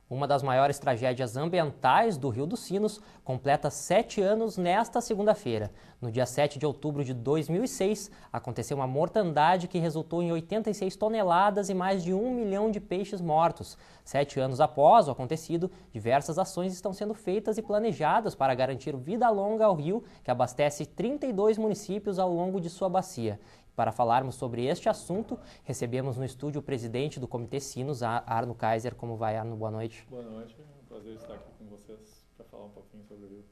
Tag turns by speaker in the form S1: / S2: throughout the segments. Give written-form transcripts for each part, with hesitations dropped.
S1: Uma das maiores tragédias ambientais do Rio dos Sinos completa 7 anos nesta segunda-feira. No dia 7 de outubro de 2006, aconteceu uma mortandade que resultou em 86 toneladas e mais de 1 milhão de peixes mortos. 7 anos após o acontecido, diversas ações estão sendo feitas e planejadas para garantir vida longa ao rio, que abastece 32 municípios ao longo de sua bacia. Para falarmos sobre este assunto, recebemos no estúdio o presidente do Comitê Sinos, Arno Kaiser. Como vai, Arno? Boa noite.
S2: Boa noite, é um prazer estar aqui com vocês para falar um pouquinho sobre o Rio.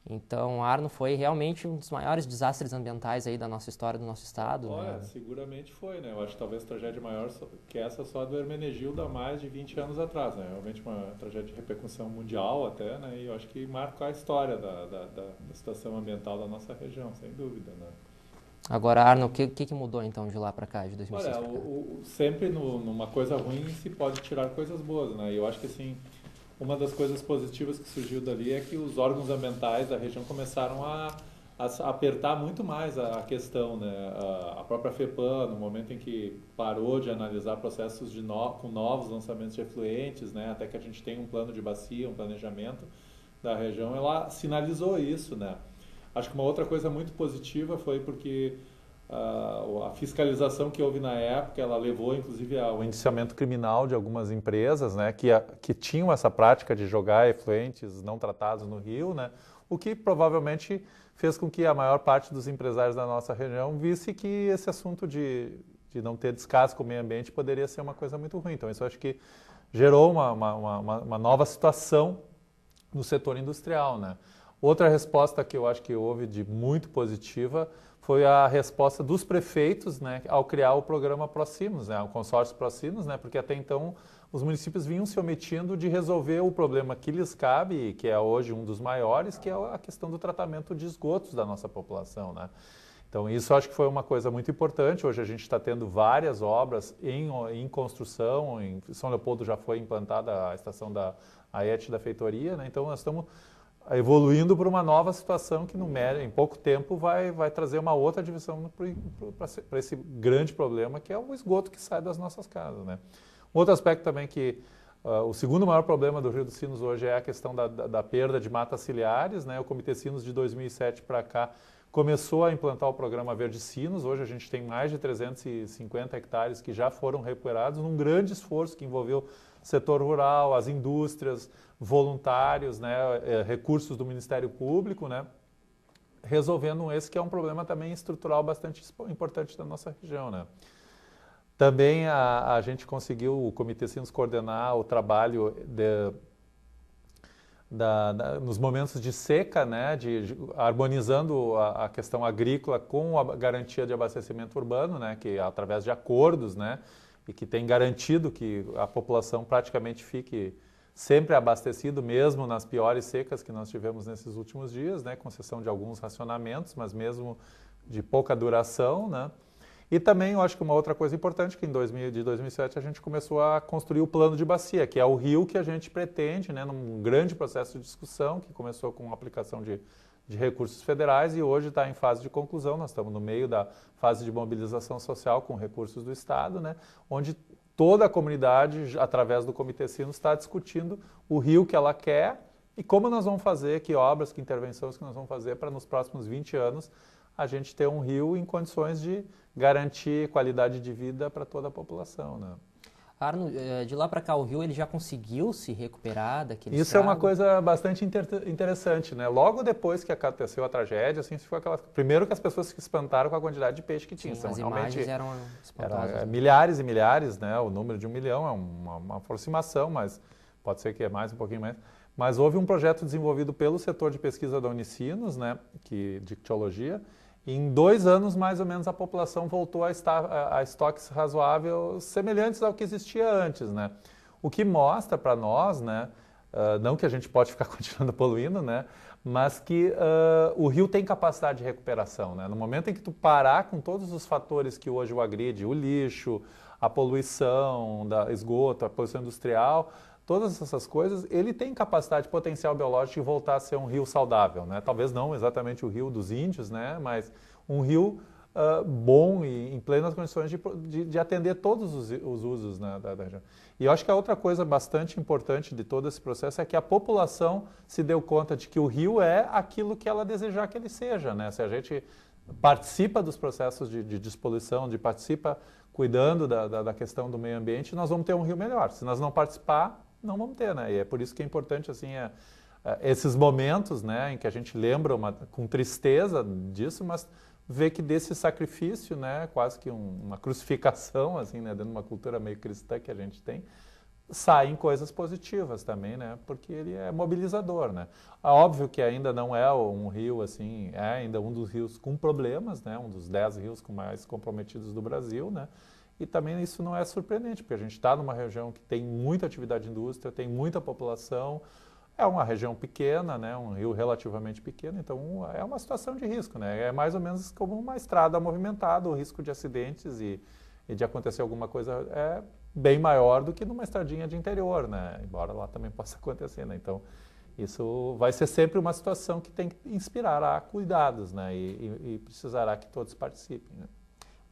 S1: Então, Arno, foi realmente um dos maiores desastres ambientais aí da nossa história, do nosso estado.
S2: Olha,
S1: né?
S2: seguramente foi, né? Eu acho que talvez tragédia maior que essa só do Hermenegildo há mais de 20 anos atrás, né? Realmente uma tragédia de repercussão mundial até, né? E eu acho que marca a história da situação ambiental da nossa região, sem dúvida, né?
S1: Agora, Arno, o que mudou então de lá para cá, de 2006
S2: Olha,
S1: para cá?
S2: sempre numa coisa ruim se pode tirar coisas boas, né? E eu acho que assim, uma das coisas positivas que surgiu dali é que os órgãos ambientais da região começaram a apertar muito mais a questão, né? A própria FEPAM, no momento em que parou de analisar processos com novos lançamentos de efluentes, né? Até que a gente tem um plano de bacia, um planejamento da região, ela sinalizou isso, né? Acho que uma outra coisa muito positiva foi porque a fiscalização que houve na época, ela levou inclusive ao indiciamento criminal de algumas empresas, né, que tinham essa prática de jogar efluentes não tratados no rio, né, o que provavelmente fez com que a maior parte dos empresários da nossa região visse que esse assunto de não ter descaso com o meio ambiente poderia ser uma coisa muito ruim. Então isso eu acho que gerou uma nova situação no setor industrial, né. Outra resposta que eu acho que houve de muito positiva foi a resposta dos prefeitos, né, ao criar o programa Procinos, né, o consórcio Procinos, né, porque até então os municípios vinham se omitindo de resolver o problema que lhes cabe, que é hoje um dos maiores, que é a questão do tratamento de esgotos da nossa população, né. Então isso eu acho que foi uma coisa muito importante. Hoje a gente está tendo várias obras em construção, em São Leopoldo já foi implantada a estação da AET da Feitoria, né, então nós estamos evoluindo para uma nova situação que em pouco tempo vai trazer uma outra divisão para esse grande problema que é o esgoto que sai das nossas casas, né? Outro aspecto também que o segundo maior problema do Rio dos Sinos hoje é a questão da perda de matas ciliares, né? O Comitê Sinos de 2007 para cá começou a implantar o programa Verde Sinos. Hoje a gente tem mais de 350 hectares que já foram recuperados num grande esforço que envolveu setor rural, as indústrias, voluntários, né, recursos do Ministério Público, né, resolvendo esse que é um problema também estrutural bastante importante da nossa região, né. Também a gente conseguiu, o Comitê Sinos, coordenar o trabalho nos momentos de seca, né, harmonizando a questão agrícola com a garantia de abastecimento urbano, né, que através de acordos, né, e que tem garantido que a população praticamente fique sempre abastecido, mesmo nas piores secas que nós tivemos nesses últimos dias, né, com exceção de alguns racionamentos, mas mesmo de pouca duração, né. E também eu acho que uma outra coisa importante que de 2007 a gente começou a construir o plano de bacia, que é o rio que a gente pretende, né, num grande processo de discussão que começou com a aplicação de recursos federais e hoje está em fase de conclusão. Nós estamos no meio da fase de mobilização social com recursos do Estado, né, onde toda a comunidade, através do Comitê Sinos, está discutindo o rio que ela quer e como nós vamos fazer, que obras, que intervenções que nós vamos fazer para nos próximos 20 anos a gente ter um rio em condições de garantir qualidade de vida para toda a população, né?
S1: Arno, de lá para cá o rio ele já conseguiu se recuperar daquele
S2: Isso
S1: estrago?
S2: É uma coisa bastante interessante, né? Logo depois que aconteceu a tragédia, assim, foi primeiro que as pessoas se espantaram com a quantidade de peixe que tinha.
S1: Sim, as imagens eram espantosas.
S2: Era milhares e milhares, né? O número de 1 milhão é uma aproximação, mas pode ser que é mais, um pouquinho mais. Mas houve um projeto desenvolvido pelo setor de pesquisa da Unicinos, né? De ictiologia. E em 2 anos, mais ou menos, a população voltou a estoques razoáveis, semelhantes ao que existia antes, né? O que mostra para nós, né, não que a gente pode ficar continuando poluindo, né, mas que o rio tem capacidade de recuperação, né? No momento em que tu parar com todos os fatores que hoje o agride, o lixo, a poluição, esgoto, a poluição industrial, todas essas coisas, ele tem capacidade, potencial biológico de voltar a ser um rio saudável, né? Talvez não exatamente o rio dos índios, né? Mas um rio bom e em plenas condições de atender todos os usos, né, da região. E eu acho que a outra coisa bastante importante de todo esse processo é que a população se deu conta de que o rio é aquilo que ela desejar que ele seja, né? Se a gente participa dos processos de despoluição, participa cuidando da questão do meio ambiente, nós vamos ter um rio melhor. Se nós não participar, não vamos ter, né? E é por isso que é importante, assim, esses momentos, né, em que a gente lembra com tristeza disso, mas vê que desse sacrifício, né, quase que uma crucificação, assim, né, dentro de uma cultura meio cristã que a gente tem, saem coisas positivas também, né, porque ele é mobilizador, né. Óbvio que ainda não é um rio, assim, é ainda um dos rios com problemas, né, um dos 10 rios mais comprometidos do Brasil, né, e também isso não é surpreendente, porque a gente está numa região que tem muita atividade de indústria, tem muita população. É uma região pequena, né, um rio relativamente pequeno, então é uma situação de risco, né? É mais ou menos como uma estrada movimentada, o risco de acidentes e de acontecer alguma coisa é bem maior do que numa estradinha de interior, né? Embora lá também possa acontecer, né? Então isso vai ser sempre uma situação que tem que inspirar a cuidados, né? E precisará que todos participem, né?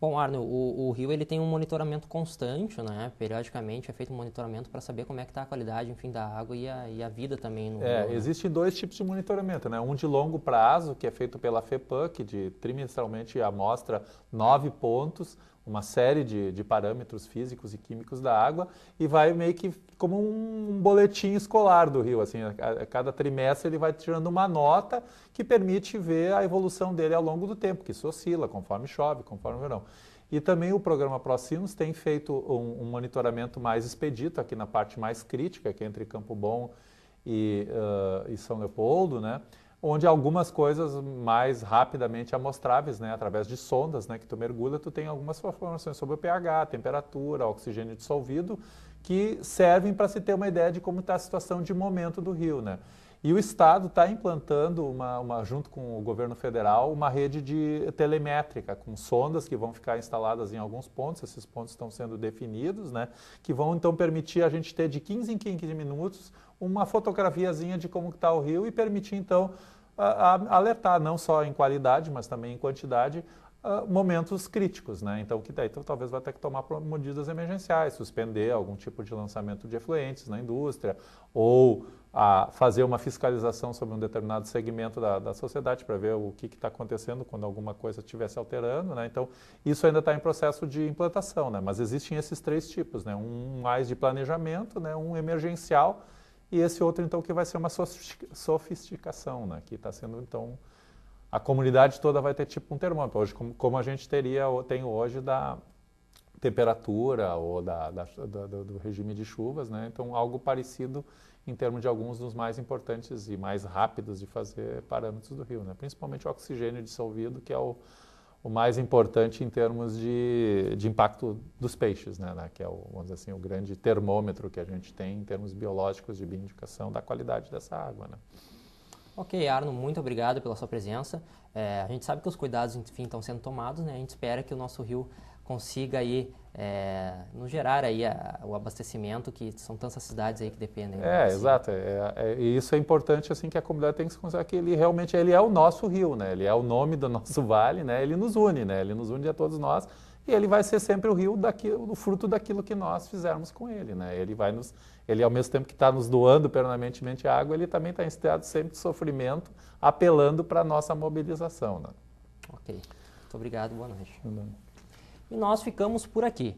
S1: Bom, Arno, o rio ele tem um monitoramento constante, né? Periodicamente é feito um monitoramento para saber como é que está a qualidade, enfim, da água e a vida também no rio, né?
S2: Existem dois tipos de monitoramento, né? Um de longo prazo, que é feito pela FEPAM, que trimestralmente amostra 9 pontos, uma série de parâmetros físicos e químicos da água, e vai meio que como um boletim escolar do rio, assim, a cada trimestre ele vai tirando uma nota que permite ver a evolução dele ao longo do tempo, que isso oscila conforme chove, conforme o verão. E também o programa ProSinos tem feito um monitoramento mais expedito aqui na parte mais crítica, que é entre Campo Bom e São Leopoldo, né? Onde algumas coisas mais rapidamente amostráveis, né, através de sondas, né, que tu mergulha, tu tem algumas informações sobre o pH, temperatura, oxigênio dissolvido, que servem para se ter uma ideia de como está a situação de momento do rio, né. E o Estado está implantando, junto com o governo federal, uma rede de telemétrica, com sondas que vão ficar instaladas em alguns pontos, esses pontos estão sendo definidos, né, que vão então permitir a gente ter de 15 em 15 minutos uma fotografiazinha de como está o rio e permitir então alertar, não só em qualidade, mas também em quantidade, momentos críticos, né? Então, então talvez vai ter que tomar medidas emergenciais, suspender algum tipo de lançamento de efluentes na indústria, ou fazer uma fiscalização sobre um determinado segmento da sociedade para ver o que está acontecendo quando alguma coisa estiver se alterando, né? Então, isso ainda está em processo de implantação, né? Mas existem esses três tipos, né? Um mais de planejamento, né? Um emergencial, e esse outro, então, que vai ser uma sofisticação, né? Que está sendo, então, a comunidade toda vai ter tipo um termômetro, hoje, como a gente tem hoje da temperatura ou do regime de chuvas, né? Então, algo parecido em termos de alguns dos mais importantes e mais rápidos de fazer parâmetros do rio, né? Principalmente o oxigênio dissolvido, que é o mais importante em termos de impacto dos peixes, né? Que é, vamos dizer assim, o grande termômetro que a gente tem em termos biológicos de bioindicação da qualidade dessa água, né?
S1: Ok, Arno, muito obrigado pela sua presença. A gente sabe que os cuidados, enfim, estão sendo tomados, né? A gente espera que o nosso rio consiga aí, nos gerar aí o abastecimento, que são tantas cidades aí que dependem.
S2: Exato. E isso é importante, assim, que a comunidade tem que se considerar que ele realmente é o nosso rio, né? Ele é o nome do nosso vale, né? Ele nos une, né? Ele nos une a todos nós e ele vai ser sempre o rio o fruto daquilo que nós fizermos com ele, né? Ele ao mesmo tempo que está nos doando permanentemente água, ele também está em estado sempre de sofrimento, apelando para a nossa mobilização, né?
S1: Ok. Muito obrigado, boa noite. E nós ficamos por aqui.